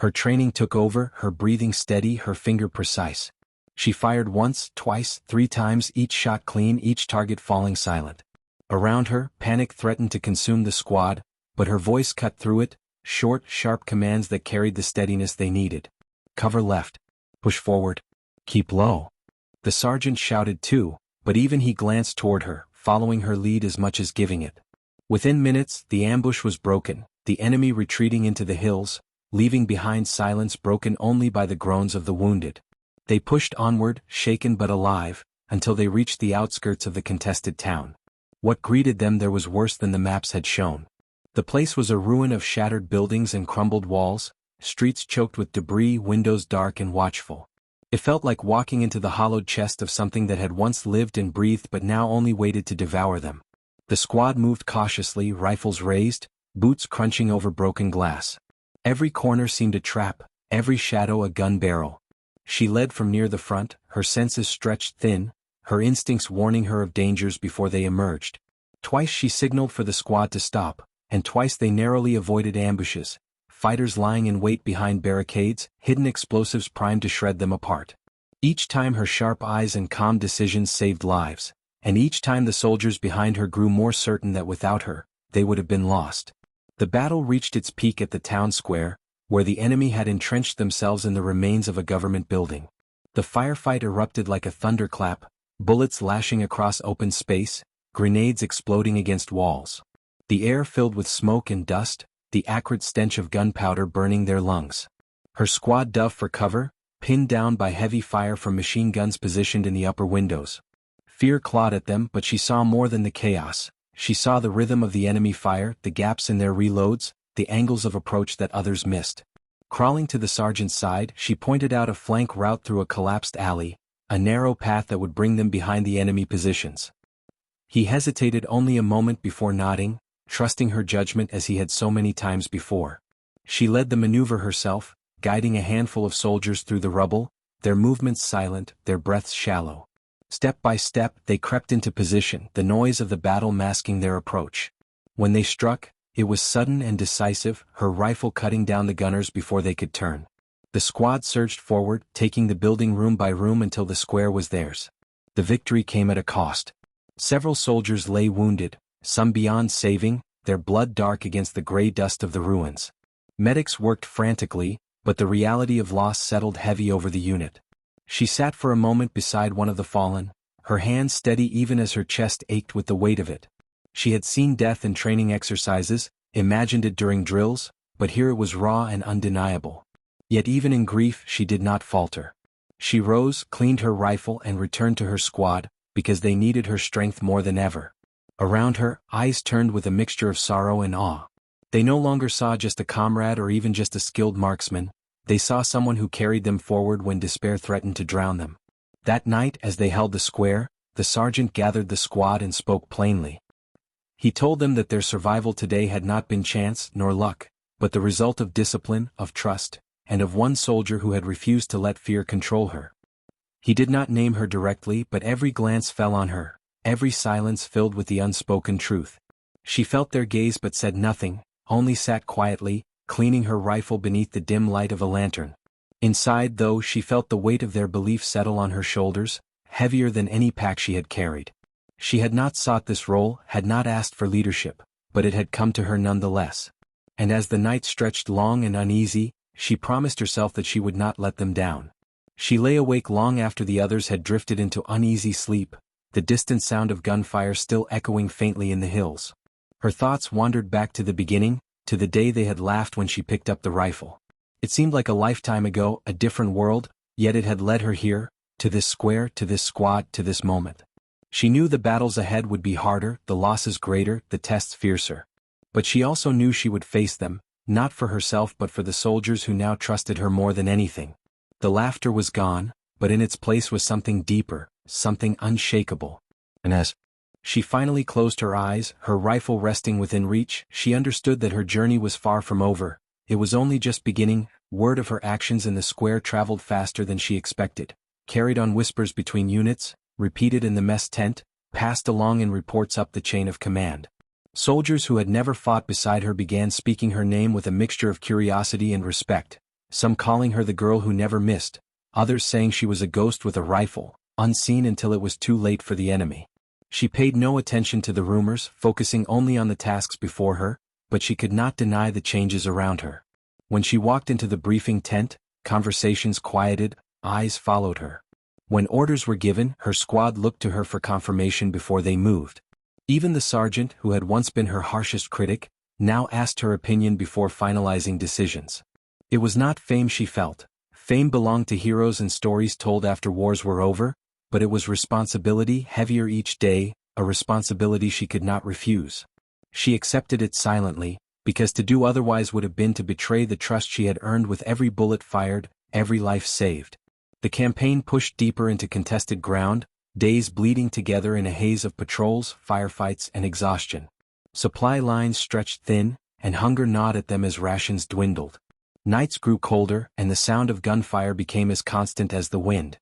Her training took over, her breathing steady, her finger precise. She fired once, twice, 3 times, each shot clean, each target falling silent. Around her, panic threatened to consume the squad, but her voice cut through it, short, sharp commands that carried the steadiness they needed. Cover left. Push forward. Keep low. The sergeant shouted too, but even he glanced toward her, following her lead as much as giving it. Within minutes, the ambush was broken, the enemy retreating into the hills, leaving behind silence broken only by the groans of the wounded. They pushed onward, shaken but alive, until they reached the outskirts of the contested town. What greeted them there was worse than the maps had shown. The place was a ruin of shattered buildings and crumbled walls, streets choked with debris, windows dark and watchful. It felt like walking into the hollowed chest of something that had once lived and breathed but now only waited to devour them. The squad moved cautiously, rifles raised, boots crunching over broken glass. Every corner seemed a trap, every shadow a gun barrel. She led from near the front, her senses stretched thin, her instincts warning her of dangers before they emerged. Twice she signaled for the squad to stop, and twice they narrowly avoided ambushes, fighters lying in wait behind barricades, hidden explosives primed to shred them apart. Each time her sharp eyes and calm decisions saved lives, and each time the soldiers behind her grew more certain that without her, they would have been lost. The battle reached its peak at the town square, where the enemy had entrenched themselves in the remains of a government building. The firefight erupted like a thunderclap, bullets lashing across open space, grenades exploding against walls. The air filled with smoke and dust, the acrid stench of gunpowder burning their lungs. Her squad dove for cover, pinned down by heavy fire from machine guns positioned in the upper windows. Fear clawed at them, but she saw more than the chaos. She saw the rhythm of the enemy fire, the gaps in their reloads, the angles of approach that others missed. Crawling to the sergeant's side, she pointed out a flank route through a collapsed alley, a narrow path that would bring them behind the enemy positions. He hesitated only a moment before nodding, trusting her judgment as he had so many times before. She led the maneuver herself, guiding a handful of soldiers through the rubble, their movements silent, their breaths shallow. Step by step, they crept into position, the noise of the battle masking their approach. When they struck, it was sudden and decisive, her rifle cutting down the gunners before they could turn. The squad surged forward, taking the building room by room until the square was theirs. The victory came at a cost. Several soldiers lay wounded, some beyond saving, their blood dark against the gray dust of the ruins. Medics worked frantically, but the reality of loss settled heavy over the unit. She sat for a moment beside one of the fallen, her hands steady even as her chest ached with the weight of it. She had seen death in training exercises, imagined it during drills, but here it was raw and undeniable. Yet even in grief she did not falter. She rose, cleaned her rifle and returned to her squad, because they needed her strength more than ever. Around her, eyes turned with a mixture of sorrow and awe. They no longer saw just a comrade or even just a skilled marksman, they saw someone who carried them forward when despair threatened to drown them. That night, as they held the square, the sergeant gathered the squad and spoke plainly. He told them that their survival today had not been chance nor luck, but the result of discipline, of trust, and of one soldier who had refused to let fear control her. He did not name her directly, but every glance fell on her, every silence filled with the unspoken truth. She felt their gaze but said nothing, only sat quietly, cleaning her rifle beneath the dim light of a lantern. Inside, though, she felt the weight of their belief settle on her shoulders, heavier than any pack she had carried. She had not sought this role, had not asked for leadership, but it had come to her nonetheless. And as the night stretched long and uneasy, she promised herself that she would not let them down. She lay awake long after the others had drifted into uneasy sleep, the distant sound of gunfire still echoing faintly in the hills. Her thoughts wandered back to the beginning, to the day they had laughed when she picked up the rifle. It seemed like a lifetime ago, a different world, yet it had led her here, to this square, to this squad, to this moment. She knew the battles ahead would be harder, the losses greater, the tests fiercer. But she also knew she would face them, not for herself but for the soldiers who now trusted her more than anything. The laughter was gone, but in its place was something deeper, something unshakable. And as she finally closed her eyes, her rifle resting within reach, she understood that her journey was far from over. It was only just beginning. Word of her actions in the square traveled faster than she expected, carried on whispers between units, repeated in the mess tent, passed along in reports up the chain of command. Soldiers who had never fought beside her began speaking her name with a mixture of curiosity and respect, some calling her the girl who never missed, others saying she was a ghost with a rifle, unseen until it was too late for the enemy. She paid no attention to the rumors, focusing only on the tasks before her, but she could not deny the changes around her. When she walked into the briefing tent, conversations quieted, eyes followed her. When orders were given, her squad looked to her for confirmation before they moved. Even the sergeant, who had once been her harshest critic, now asked her opinion before finalizing decisions. It was not fame she felt. Fame belonged to heroes and stories told after wars were over, but it was responsibility, heavier each day, a responsibility she could not refuse. She accepted it silently, because to do otherwise would have been to betray the trust she had earned with every bullet fired, every life saved. The campaign pushed deeper into contested ground, days bleeding together in a haze of patrols, firefights, and exhaustion. Supply lines stretched thin, and hunger gnawed at them as rations dwindled. Nights grew colder, and the sound of gunfire became as constant as the wind.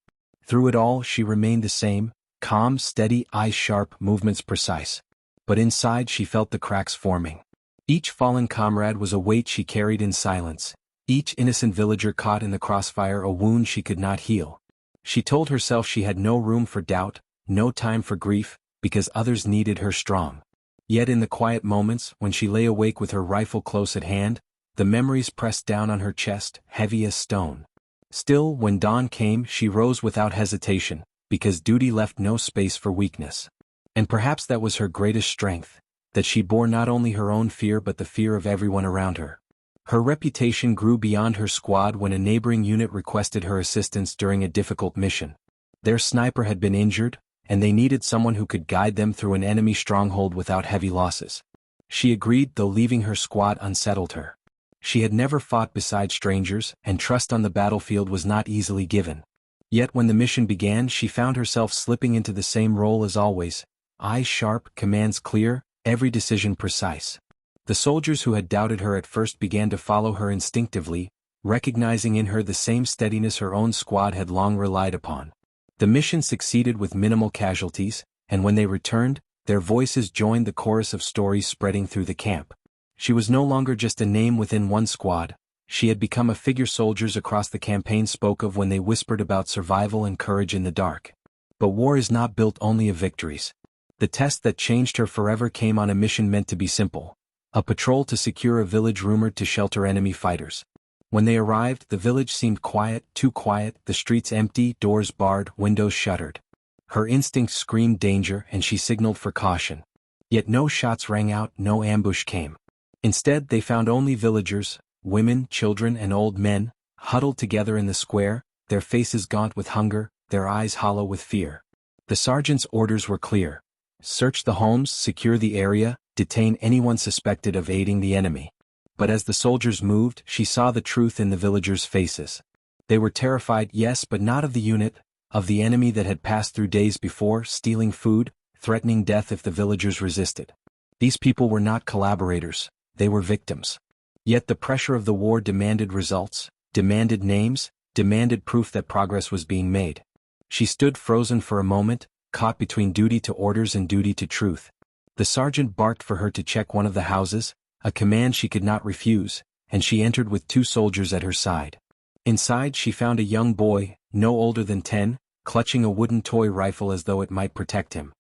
Through it all, she remained the same, calm, steady, eyes sharp, movements precise. But inside she felt the cracks forming. Each fallen comrade was a weight she carried in silence, each innocent villager caught in the crossfire a wound she could not heal. She told herself she had no room for doubt, no time for grief, because others needed her strong. Yet in the quiet moments, when she lay awake with her rifle close at hand, the memories pressed down on her chest, heavy as stone. Still, when dawn came, she rose without hesitation, because duty left no space for weakness. And perhaps that was her greatest strength, that she bore not only her own fear but the fear of everyone around her. Her reputation grew beyond her squad when a neighboring unit requested her assistance during a difficult mission. Their sniper had been injured, and they needed someone who could guide them through an enemy stronghold without heavy losses. She agreed, though leaving her squad unsettled her. She had never fought beside strangers, and trust on the battlefield was not easily given. Yet when the mission began, she found herself slipping into the same role as always, eyes sharp, commands clear, every decision precise. The soldiers who had doubted her at first began to follow her instinctively, recognizing in her the same steadiness her own squad had long relied upon. The mission succeeded with minimal casualties, and when they returned, their voices joined the chorus of stories spreading through the camp. She was no longer just a name within one squad, she had become a figure soldiers across the campaign spoke of when they whispered about survival and courage in the dark. But war is not built only of victories. The test that changed her forever came on a mission meant to be simple. A patrol to secure a village rumored to shelter enemy fighters. When they arrived, the village seemed quiet, too quiet, the streets empty, doors barred, windows shuttered. Her instinct screamed danger and she signaled for caution. Yet no shots rang out, no ambush came. Instead, they found only villagers, women, children, and old men, huddled together in the square, their faces gaunt with hunger, their eyes hollow with fear. The sergeant's orders were clear. Search the homes, secure the area, detain anyone suspected of aiding the enemy. But as the soldiers moved, she saw the truth in the villagers' faces. They were terrified, yes, but not of the unit, of the enemy that had passed through days before, stealing food, threatening death if the villagers resisted. These people were not collaborators, they were victims. Yet the pressure of the war demanded results, demanded names, demanded proof that progress was being made. She stood frozen for a moment, caught between duty to orders and duty to truth. The sergeant barked for her to check one of the houses, a command she could not refuse, and she entered with 2 soldiers at her side. Inside she found a young boy, no older than 10, clutching a wooden toy rifle as though it might protect him.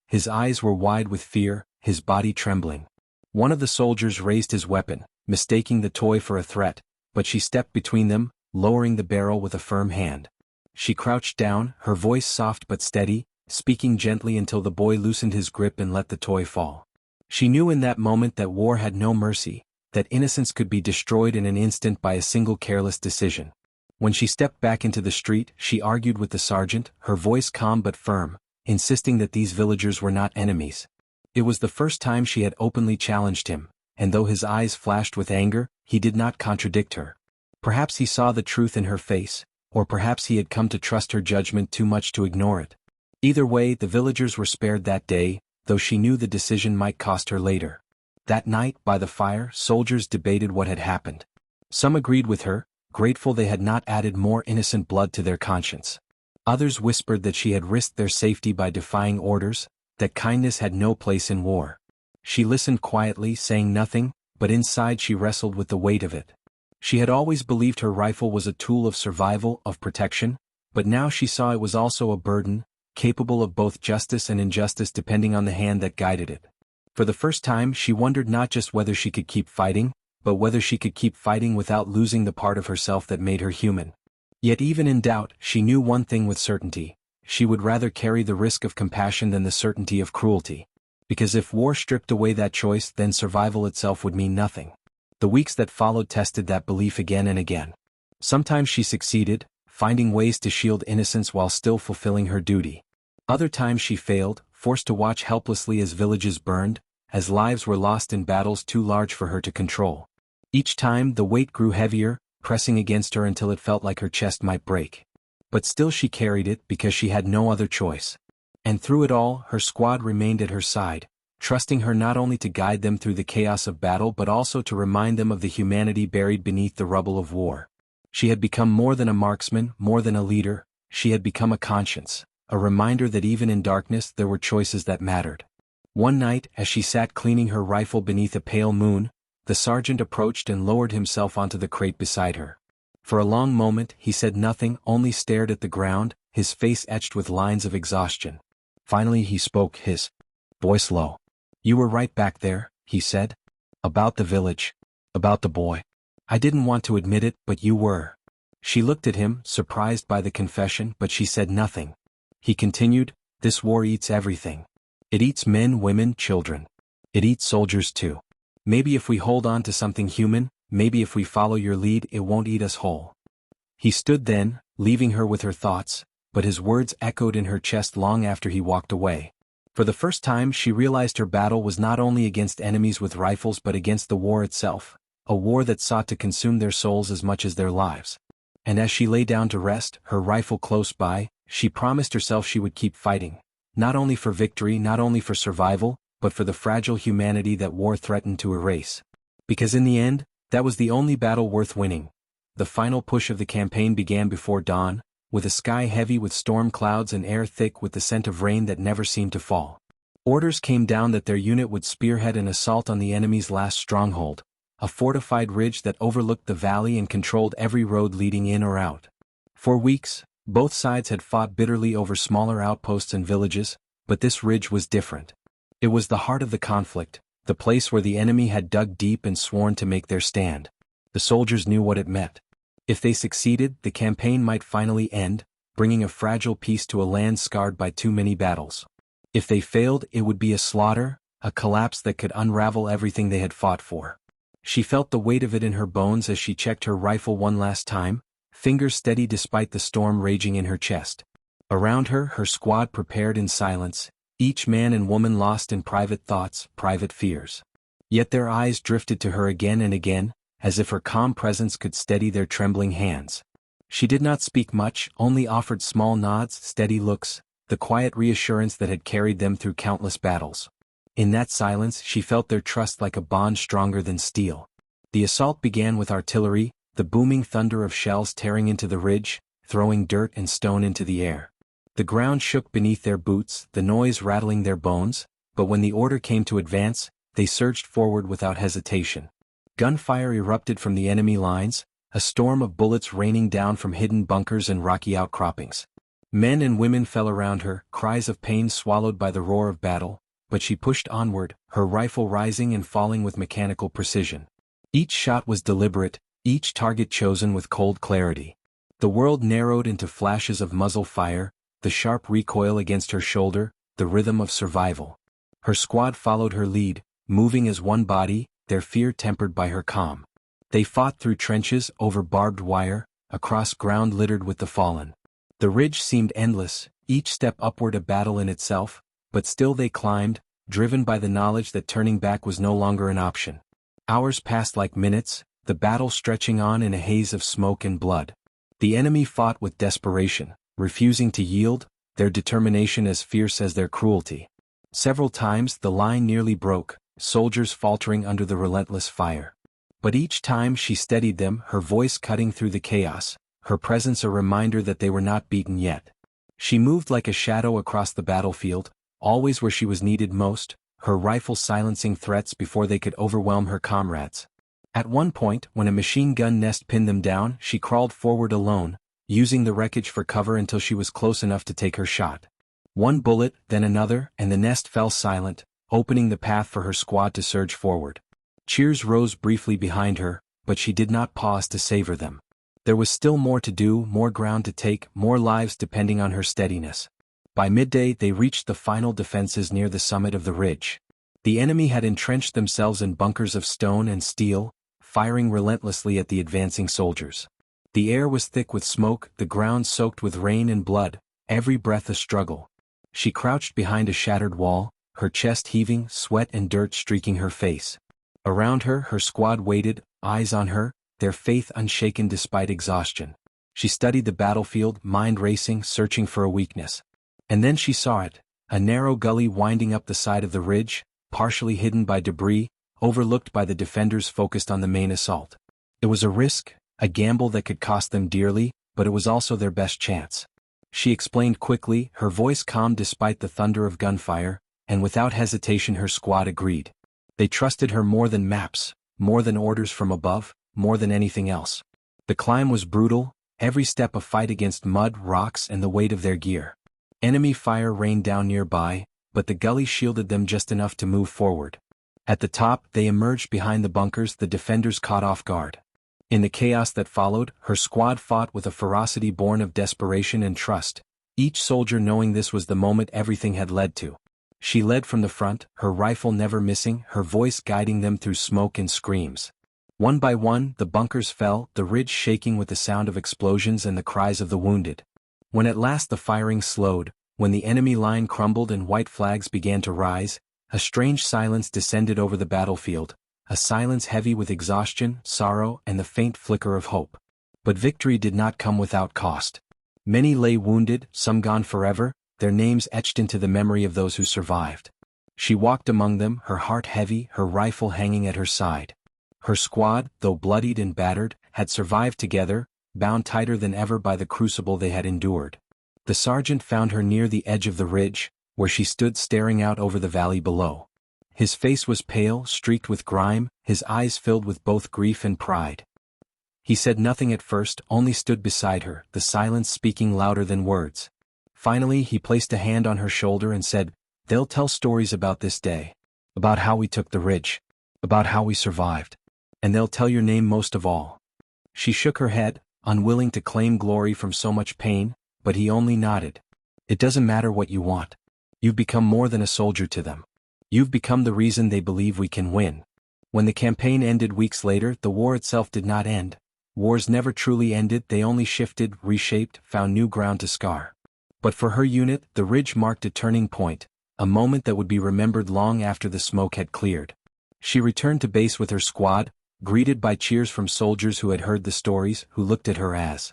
His eyes were wide with fear, his body trembling. One of the soldiers raised his weapon, mistaking the toy for a threat, but she stepped between them, lowering the barrel with a firm hand. She crouched down, her voice soft but steady, speaking gently until the boy loosened his grip and let the toy fall. She knew in that moment that war had no mercy, that innocence could be destroyed in an instant by a single careless decision. When she stepped back into the street, she argued with the sergeant, her voice calm but firm, insisting that these villagers were not enemies. It was the first time she had openly challenged him, and though his eyes flashed with anger, he did not contradict her. Perhaps he saw the truth in her face, or perhaps he had come to trust her judgment too much to ignore it. Either way, the villagers were spared that day, though she knew the decision might cost her later. That night, by the fire, soldiers debated what had happened. Some agreed with her, grateful they had not added more innocent blood to their conscience. Others whispered that she had risked their safety by defying orders, that kindness had no place in war. She listened quietly, saying nothing, but inside she wrestled with the weight of it. She had always believed her rifle was a tool of survival, of protection, but now she saw it was also a burden, capable of both justice and injustice depending on the hand that guided it. For the first time she wondered not just whether she could keep fighting, but whether she could keep fighting without losing the part of herself that made her human. Yet even in doubt, she knew one thing with certainty: she would rather carry the risk of compassion than the certainty of cruelty. Because if war stripped away that choice, then survival itself would mean nothing. The weeks that followed tested that belief again and again. Sometimes she succeeded, finding ways to shield innocence while still fulfilling her duty. Other times she failed, forced to watch helplessly as villages burned, as lives were lost in battles too large for her to control. Each time the weight grew heavier, pressing against her until it felt like her chest might break. But still she carried it because she had no other choice. And through it all, her squad remained at her side, trusting her not only to guide them through the chaos of battle but also to remind them of the humanity buried beneath the rubble of war. She had become more than a marksman, more than a leader, she had become a conscience, a reminder that even in darkness there were choices that mattered. One night, as she sat cleaning her rifle beneath a pale moon, the sergeant approached and lowered himself onto the crate beside her. For a long moment he said nothing, only stared at the ground, his face etched with lines of exhaustion. Finally he spoke, his voice low. "You were right back there," he said. "About the village. About the boy. I didn't want to admit it, but you were." She looked at him, surprised by the confession, but she said nothing. He continued, "This war eats everything. It eats men, women, children. It eats soldiers too. Maybe if we hold on to something human, maybe if we follow your lead, it won't eat us whole." He stood then, leaving her with her thoughts, but his words echoed in her chest long after he walked away. For the first time she realized her battle was not only against enemies with rifles but against the war itself, a war that sought to consume their souls as much as their lives. And as she lay down to rest, her rifle close by, she promised herself she would keep fighting, not only for victory, not only for survival, but for the fragile humanity that war threatened to erase. Because in the end, that was the only battle worth winning. The final push of the campaign began before dawn, with a sky heavy with storm clouds and air thick with the scent of rain that never seemed to fall. Orders came down that their unit would spearhead an assault on the enemy's last stronghold, a fortified ridge that overlooked the valley and controlled every road leading in or out. For weeks, both sides had fought bitterly over smaller outposts and villages, but this ridge was different. It was the heart of the conflict, the place where the enemy had dug deep and sworn to make their stand. The soldiers knew what it meant. If they succeeded, the campaign might finally end, bringing a fragile peace to a land scarred by too many battles. If they failed, it would be a slaughter, a collapse that could unravel everything they had fought for. She felt the weight of it in her bones as she checked her rifle one last time, fingers steady despite the storm raging in her chest. Around her, her squad prepared in silence, each man and woman lost in private thoughts, private fears. Yet their eyes drifted to her again and again, as if her calm presence could steady their trembling hands. She did not speak much, only offered small nods, steady looks, the quiet reassurance that had carried them through countless battles. In that silence she felt their trust like a bond stronger than steel. The assault began with artillery, the booming thunder of shells tearing into the ridge, throwing dirt and stone into the air. The ground shook beneath their boots, the noise rattling their bones, but when the order came to advance, they surged forward without hesitation. Gunfire erupted from the enemy lines, a storm of bullets raining down from hidden bunkers and rocky outcroppings. Men and women fell around her, cries of pain swallowed by the roar of battle, but she pushed onward, her rifle rising and falling with mechanical precision. Each shot was deliberate, each target chosen with cold clarity. The world narrowed into flashes of muzzle fire, the sharp recoil against her shoulder, the rhythm of survival. Her squad followed her lead, moving as one body, their fear tempered by her calm. They fought through trenches, over barbed wire, across ground littered with the fallen. The ridge seemed endless, each step upward a battle in itself, but still they climbed, driven by the knowledge that turning back was no longer an option. Hours passed like minutes, the battle stretching on in a haze of smoke and blood. The enemy fought with desperation, refusing to yield, their determination as fierce as their cruelty. Several times the line nearly broke, soldiers faltering under the relentless fire. But each time she steadied them, her voice cutting through the chaos, her presence a reminder that they were not beaten yet. She moved like a shadow across the battlefield, always where she was needed most, her rifle silencing threats before they could overwhelm her comrades. At one point, when a machine gun nest pinned them down, she crawled forward alone, using the wreckage for cover until she was close enough to take her shot. One bullet, then another, and the nest fell silent, opening the path for her squad to surge forward. Cheers rose briefly behind her, but she did not pause to savor them. There was still more to do, more ground to take, more lives depending on her steadiness. By midday they reached the final defenses near the summit of the ridge. The enemy had entrenched themselves in bunkers of stone and steel, firing relentlessly at the advancing soldiers. The air was thick with smoke, the ground soaked with rain and blood, every breath a struggle. She crouched behind a shattered wall, her chest heaving, sweat and dirt streaking her face. Around her, her squad waited, eyes on her, their faith unshaken despite exhaustion. She studied the battlefield, mind racing, searching for a weakness. And then she saw it, a narrow gully winding up the side of the ridge, partially hidden by debris, overlooked by the defenders focused on the main assault. It was a risk, a gamble that could cost them dearly, but it was also their best chance. She explained quickly, her voice calm despite the thunder of gunfire, and without hesitation her squad agreed. They trusted her more than maps, more than orders from above, more than anything else. The climb was brutal, every step a fight against mud, rocks and the weight of their gear. Enemy fire rained down nearby, but the gully shielded them just enough to move forward. At the top, they emerged behind the bunkers, the defenders caught off guard. In the chaos that followed, her squad fought with a ferocity born of desperation and trust, each soldier knowing this was the moment everything had led to. She led from the front, her rifle never missing, her voice guiding them through smoke and screams. One by one, the bunkers fell, the ridge shaking with the sound of explosions and the cries of the wounded. When at last the firing slowed, when the enemy line crumbled and white flags began to rise, a strange silence descended over the battlefield, a silence heavy with exhaustion, sorrow, and the faint flicker of hope. But victory did not come without cost. Many lay wounded, some gone forever, their names etched into the memory of those who survived. She walked among them, her heart heavy, her rifle hanging at her side. Her squad, though bloodied and battered, had survived together, bound tighter than ever by the crucible they had endured. The sergeant found her near the edge of the ridge, where she stood staring out over the valley below. His face was pale, streaked with grime, his eyes filled with both grief and pride. He said nothing at first, only stood beside her, the silence speaking louder than words. Finally he placed a hand on her shoulder and said, "They'll tell stories about this day. About how we took the ridge. About how we survived. And they'll tell your name most of all." She shook her head, unwilling to claim glory from so much pain, but he only nodded. "It doesn't matter what you want. You've become more than a soldier to them. You've become the reason they believe we can win." When the campaign ended weeks later, the war itself did not end. Wars never truly ended, they only shifted, reshaped, found new ground to scar. But for her unit, the ridge marked a turning point, a moment that would be remembered long after the smoke had cleared. She returned to base with her squad, greeted by cheers from soldiers who had heard the stories, who looked at her as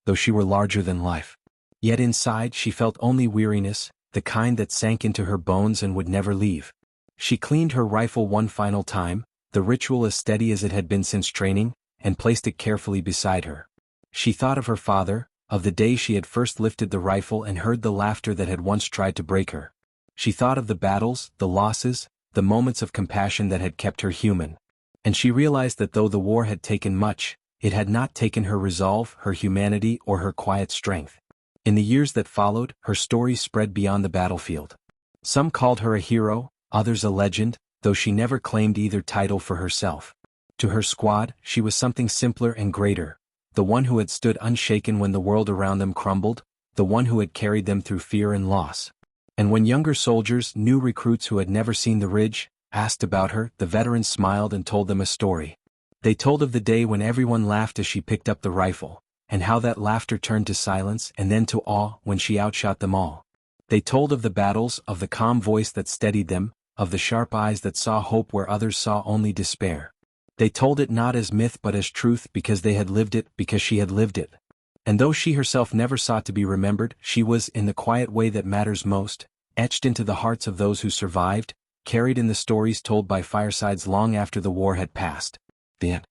though she were larger than life. Yet inside she felt only weariness, the kind that sank into her bones and would never leave. She cleaned her rifle one final time, the ritual as steady as it had been since training, and placed it carefully beside her. She thought of her father, of the day she had first lifted the rifle and heard the laughter that had once tried to break her. She thought of the battles, the losses, the moments of compassion that had kept her human. And she realized that though the war had taken much, it had not taken her resolve, her humanity, or her quiet strength. In the years that followed, her story spread beyond the battlefield. Some called her a hero, others a legend, though she never claimed either title for herself. To her squad, she was something simpler and greater, the one who had stood unshaken when the world around them crumbled, the one who had carried them through fear and loss. And when younger soldiers, new recruits who had never seen the ridge, asked about her, the veterans smiled and told them a story. They told of the day when everyone laughed as she picked up the rifle, and how that laughter turned to silence and then to awe when she outshot them all. They told of the battles, of the calm voice that steadied them, of the sharp eyes that saw hope where others saw only despair. They told it not as myth but as truth because they had lived it, because she had lived it. And though she herself never sought to be remembered, she was, in the quiet way that matters most, etched into the hearts of those who survived, carried in the stories told by firesides long after the war had passed. The end.